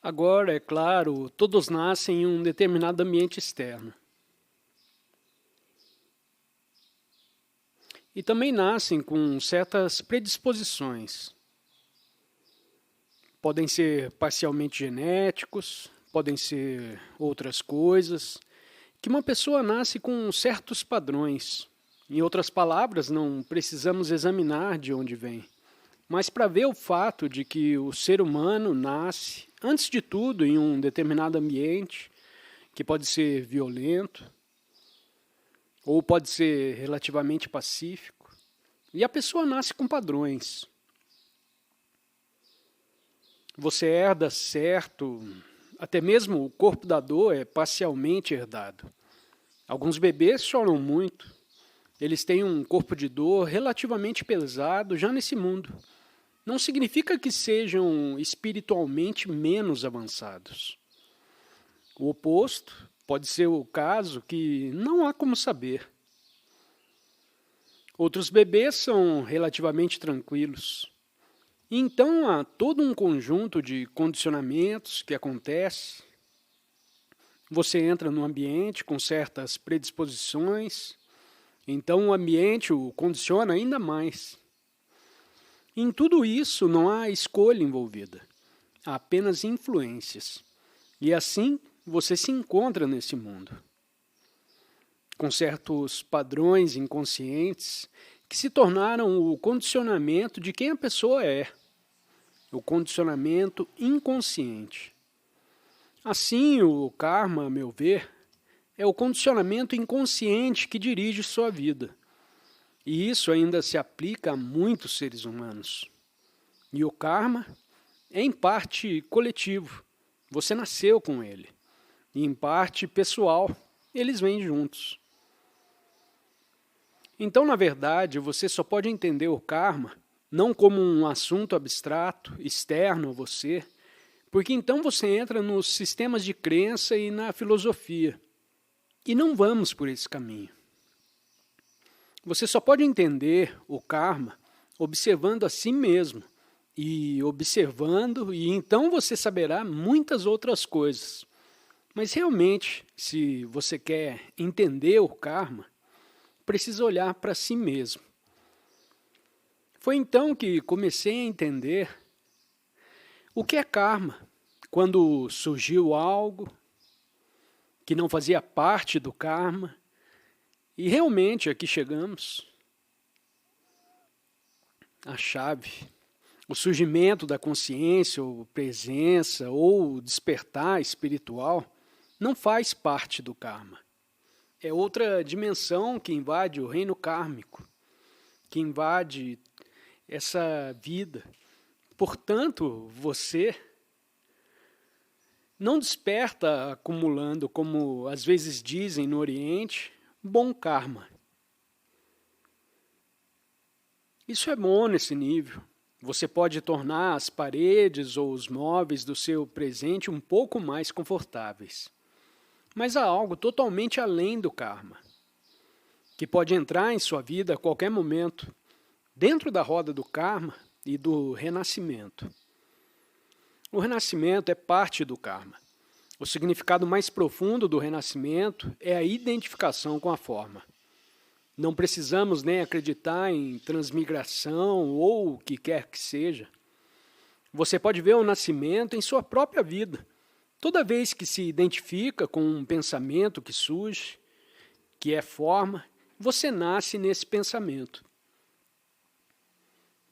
Agora, é claro, todos nascem em um determinado ambiente externo. E também nascem com certas predisposições. Podem ser parcialmente genéticos, podem ser outras coisas, que uma pessoa nasce com certos padrões. Em outras palavras, não precisamos examinar de onde vem, mas para ver o fato de que o ser humano nasce, antes de tudo, em um determinado ambiente, que pode ser violento, ou pode ser relativamente pacífico, e a pessoa nasce com padrões. Você herda certo, até mesmo o corpo da dor é parcialmente herdado. Alguns bebês choram muito, eles têm um corpo de dor relativamente pesado já nesse mundo. Não significa que sejam espiritualmente menos avançados. O oposto pode ser o caso que não há como saber. Outros bebês são relativamente tranquilos. E então há todo um conjunto de condicionamentos que acontece. Você entra no ambiente com certas predisposições, então o ambiente o condiciona ainda mais. Em tudo isso não há escolha envolvida, há apenas influências. E assim você se encontra nesse mundo, com certos padrões inconscientes que se tornaram o condicionamento de quem a pessoa é, o condicionamento inconsciente. Assim, o karma, a meu ver, é o condicionamento inconsciente que dirige sua vida. E isso ainda se aplica a muitos seres humanos. E o karma é em parte coletivo, você nasceu com ele. E em parte pessoal, eles vêm juntos. Então, na verdade, você só pode entender o karma não como um assunto abstrato, externo a você, porque então você entra nos sistemas de crença e na filosofia. E não vamos por esse caminho. Você só pode entender o karma observando a si mesmo, e observando, e então você saberá muitas outras coisas. Mas realmente, se você quer entender o karma, precisa olhar para si mesmo. Foi então que comecei a entender o que é karma, quando surgiu algo que não fazia parte do karma, e realmente aqui chegamos. A chave, o surgimento da consciência, ou presença, ou despertar espiritual, não faz parte do karma. É outra dimensão que invade o reino kármico, que invade essa vida. Portanto, você não desperta acumulando, como às vezes dizem no Oriente, bom karma. Isso é bom nesse nível. Você pode tornar as paredes ou os móveis do seu presente um pouco mais confortáveis. Mas há algo totalmente além do karma, que pode entrar em sua vida a qualquer momento, dentro da roda do karma e do renascimento. O renascimento é parte do karma. O significado mais profundo do renascimento é a identificação com a forma. Não precisamos nem acreditar em transmigração ou o que quer que seja. Você pode ver o nascimento em sua própria vida. Toda vez que se identifica com um pensamento que surge, que é forma, você nasce nesse pensamento.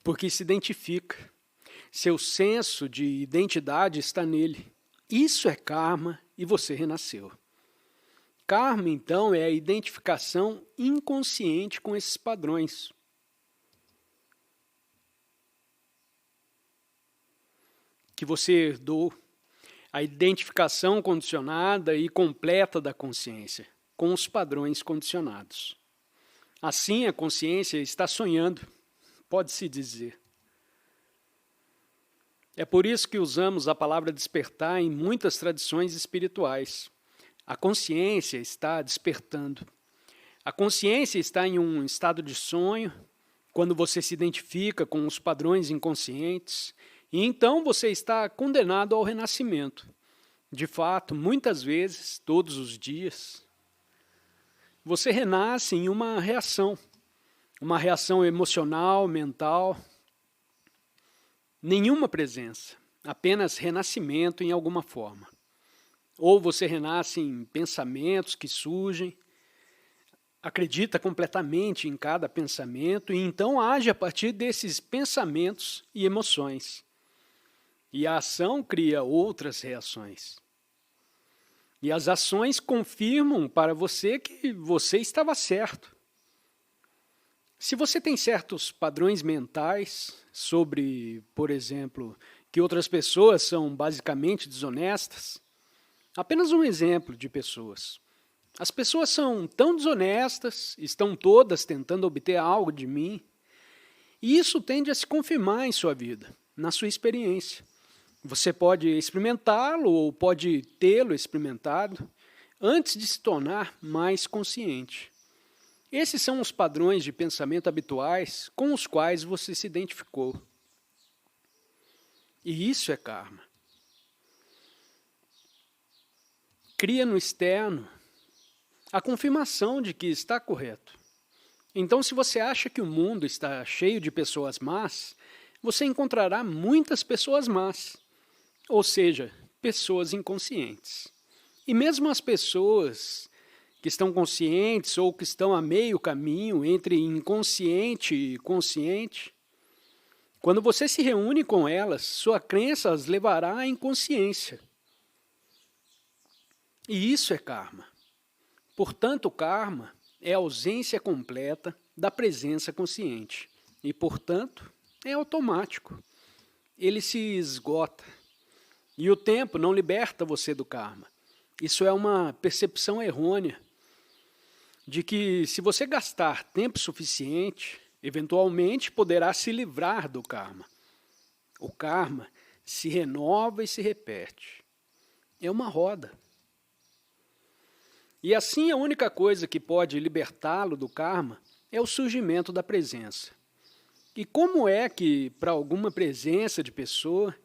Porque se identifica. Seu senso de identidade está nele. Isso é karma e você renasceu. Karma, então, é a identificação inconsciente com esses padrões. Que você herdou, a identificação condicionada e completa da consciência, com os padrões condicionados. Assim, a consciência está sonhando, pode-se dizer. É por isso que usamos a palavra despertar em muitas tradições espirituais. A consciência está despertando. A consciência está em um estado de sonho, quando você se identifica com os padrões inconscientes, E então você está condenado ao renascimento. De fato, muitas vezes, todos os dias, você renasce em uma reação emocional, mental, nenhuma presença, apenas renascimento em alguma forma. Ou você renasce em pensamentos que surgem, acredita completamente em cada pensamento e então age a partir desses pensamentos e emoções. E a ação cria outras reações. E as ações confirmam para você que você estava certo. Se você tem certos padrões mentais sobre, por exemplo, que outras pessoas são basicamente desonestas, apenas um exemplo de pessoas. As pessoas são tão desonestas, estão todas tentando obter algo de mim, e isso tende a se confirmar em sua vida, na sua experiência. Você pode experimentá-lo ou pode tê-lo experimentado antes de se tornar mais consciente. Esses são os padrões de pensamento habituais com os quais você se identificou. E isso é karma. Cria no externo a confirmação de que está correto. Então, se você acha que o mundo está cheio de pessoas más, você encontrará muitas pessoas más, ou seja, pessoas inconscientes. E mesmo as pessoas que estão conscientes ou que estão a meio caminho entre inconsciente e consciente, quando você se reúne com elas, sua crença as levará à inconsciência. E isso é karma. Portanto, o karma é a ausência completa da presença consciente. E, portanto, é automático. Ele se esgota. E o tempo não liberta você do karma. Isso é uma percepção errônea de que, se você gastar tempo suficiente, eventualmente poderá se livrar do karma. O karma se renova e se repete. É uma roda. E assim, a única coisa que pode libertá-lo do karma é o surgimento da presença. E como é que, para alguma presença de pessoa,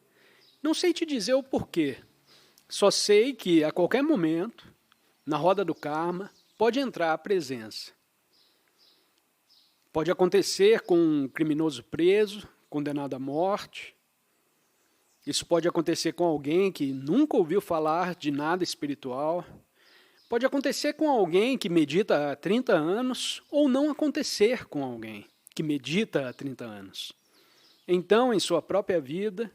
não sei te dizer o porquê, só sei que a qualquer momento, na roda do karma, pode entrar a presença. Pode acontecer com um criminoso preso, condenado à morte. Isso pode acontecer com alguém que nunca ouviu falar de nada espiritual. Pode acontecer com alguém que medita há 30 anos ou não acontecer com alguém que medita há 30 anos. Então, em sua própria vida,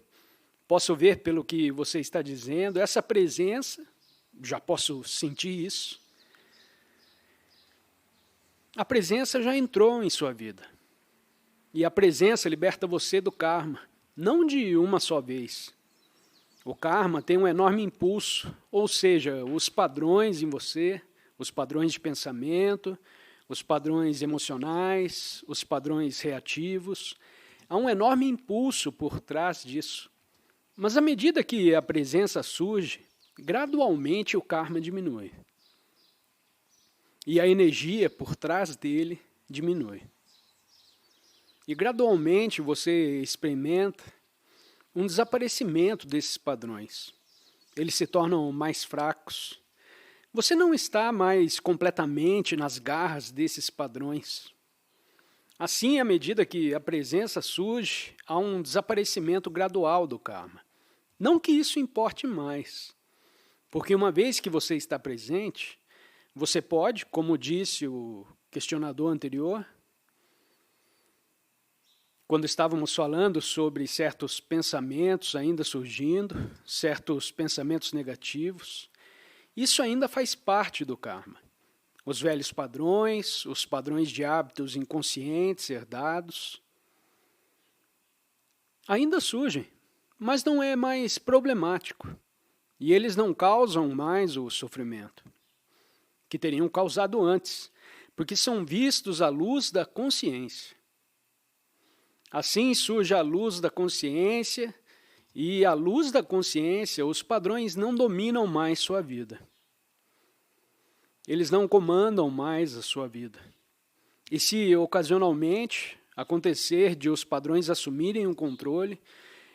posso ver pelo que você está dizendo, essa presença, já posso sentir isso, a presença já entrou em sua vida. E a presença liberta você do karma, não de uma só vez. O karma tem um enorme impulso, ou seja, os padrões em você, os padrões de pensamento, os padrões emocionais, os padrões reativos. Há um enorme impulso por trás disso. Mas à medida que a presença surge, gradualmente o karma diminui. E a energia por trás dele diminui. E gradualmente você experimenta um desaparecimento desses padrões. Eles se tornam mais fracos. Você não está mais completamente nas garras desses padrões. Assim, à medida que a presença surge, há um desaparecimento gradual do karma. Não que isso importe mais, porque uma vez que você está presente, você pode, como disse o questionador anterior, quando estávamos falando sobre certos pensamentos ainda surgindo, certos pensamentos negativos, isso ainda faz parte do karma. Os velhos padrões, os padrões de hábitos inconscientes herdados, ainda surgem, mas não é mais problemático. E eles não causam mais o sofrimento que teriam causado antes, porque são vistos à luz da consciência. Assim surge a luz da consciência, e à luz da consciência os padrões não dominam mais sua vida. Eles não comandam mais a sua vida. E se ocasionalmente acontecer de os padrões assumirem o controle,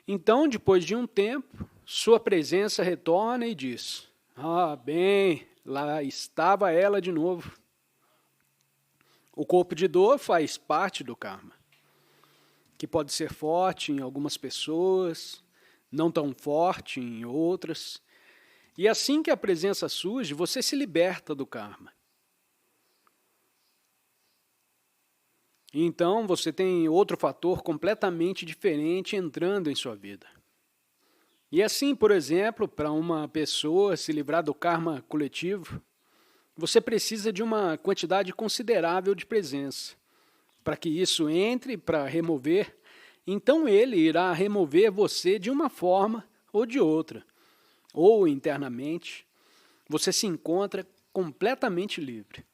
Então, depois de um tempo, sua presença retorna e diz: ah, bem, lá estava ela de novo. O corpo de dor faz parte do karma, que pode ser forte em algumas pessoas, não tão forte em outras. E assim que a presença surge, você se liberta do karma. Então você tem outro fator completamente diferente entrando em sua vida. E assim, por exemplo, para uma pessoa se livrar do karma coletivo, você precisa de uma quantidade considerável de presença. Para que isso entre para remover, então ele irá remover você de uma forma ou de outra, ou internamente, você se encontra completamente livre.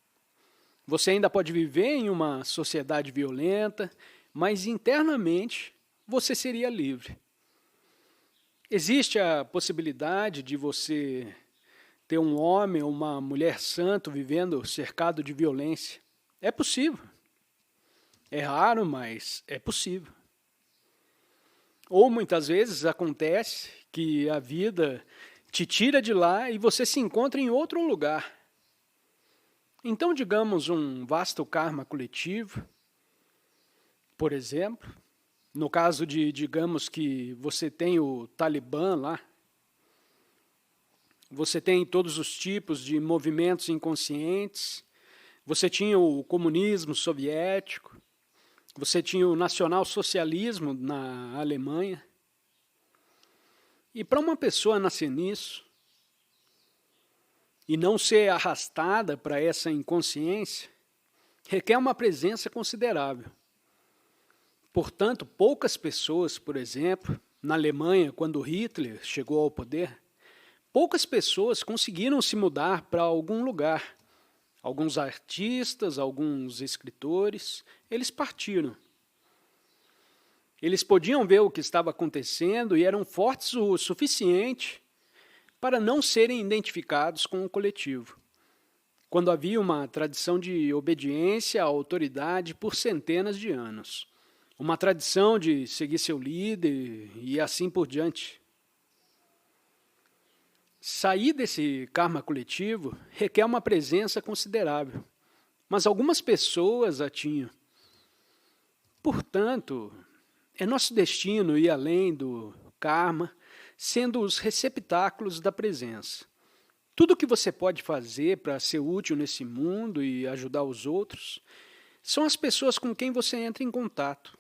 Você ainda pode viver em uma sociedade violenta, mas internamente você seria livre. Existe a possibilidade de você ter um homem ou uma mulher santo vivendo cercado de violência. É possível. É raro, mas é possível. Ou muitas vezes acontece que a vida te tira de lá e você se encontra em outro lugar. Então, digamos, um vasto karma coletivo, por exemplo, no caso de, digamos que você tem o Talibã lá, você tem todos os tipos de movimentos inconscientes, você tinha o comunismo soviético, você tinha o nacionalsocialismo na Alemanha. E para uma pessoa nascer nisso, e não ser arrastada para essa inconsciência, requer uma presença considerável. Portanto, poucas pessoas, por exemplo, na Alemanha, quando Hitler chegou ao poder, poucas pessoas conseguiram se mudar para algum lugar. Alguns artistas, alguns escritores, eles partiram. Eles podiam ver o que estava acontecendo e eram fortes o suficiente para não serem identificados com o coletivo, quando havia uma tradição de obediência à autoridade por centenas de anos, uma tradição de seguir seu líder e assim por diante. Sair desse karma coletivo requer uma presença considerável, mas algumas pessoas a tinham. Portanto, é nosso destino ir além do karma, sendo os receptáculos da presença. Tudo o que você pode fazer para ser útil nesse mundo e ajudar os outros são as pessoas com quem você entra em contato.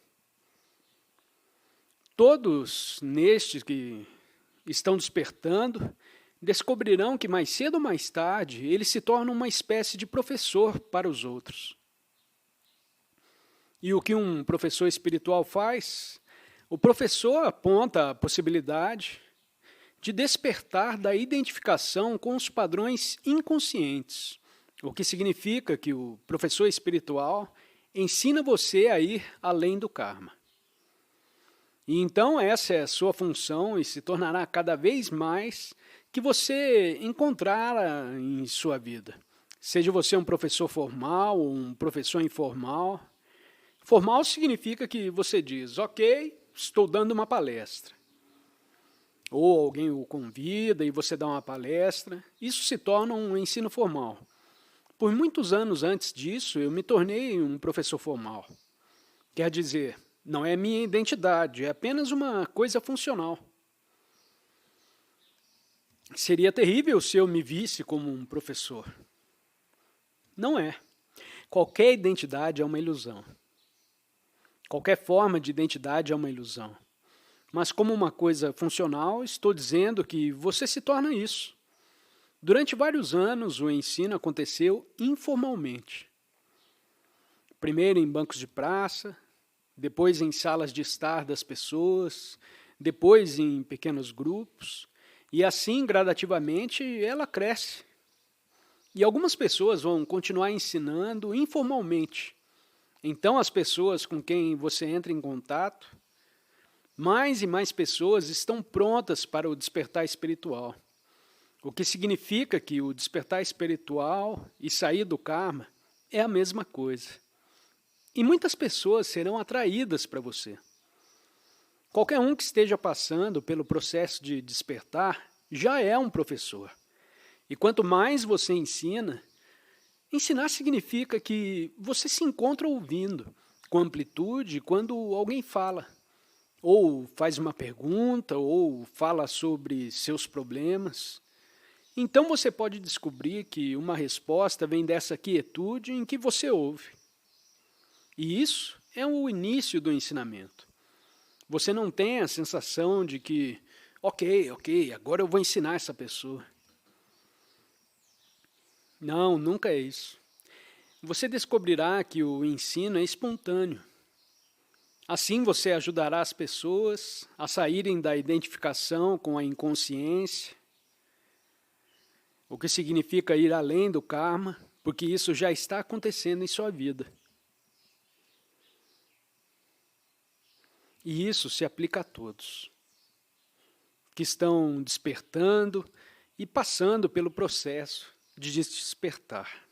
Todos nestes que estão despertando descobrirão que mais cedo ou mais tarde eles se tornam uma espécie de professor para os outros. E o que um professor espiritual faz? O professor aponta a possibilidade de despertar da identificação com os padrões inconscientes, o que significa que o professor espiritual ensina você a ir além do karma. E então essa é a sua função e se tornará cada vez mais que você encontrar em sua vida. Seja você um professor formal ou um professor informal. Formal significa que você diz, ok, estou dando uma palestra. Ou alguém o convida e você dá uma palestra. Isso se torna um ensino formal. Por muitos anos antes disso, eu me tornei um professor formal. Quer dizer, não é minha identidade, é apenas uma coisa funcional. Seria terrível se eu me visse como um professor. Não é. Qualquer identidade é uma ilusão. Qualquer forma de identidade é uma ilusão. Mas como uma coisa funcional, estou dizendo que você se torna isso. Durante vários anos, o ensino aconteceu informalmente. Primeiro em bancos de praça, depois em salas de estar das pessoas, depois em pequenos grupos, e assim, gradativamente, ela cresce. E algumas pessoas vão continuar ensinando informalmente. Então, as pessoas com quem você entra em contato, mais e mais pessoas estão prontas para o despertar espiritual. O que significa que o despertar espiritual e sair do karma é a mesma coisa. E muitas pessoas serão atraídas para você. Qualquer um que esteja passando pelo processo de despertar já é um professor. E quanto mais você ensina, ensinar significa que você se encontra ouvindo com amplitude quando alguém fala, ou faz uma pergunta, ou fala sobre seus problemas. Então você pode descobrir que uma resposta vem dessa quietude em que você ouve. E isso é o início do ensinamento. Você não tem a sensação de que, ok, agora eu vou ensinar essa pessoa. Não, nunca é isso. Você descobrirá que o ensino é espontâneo. Assim você ajudará as pessoas a saírem da identificação com a inconsciência, o que significa ir além do karma, porque isso já está acontecendo em sua vida. E isso se aplica a todos que estão despertando e passando pelo processo de despertar.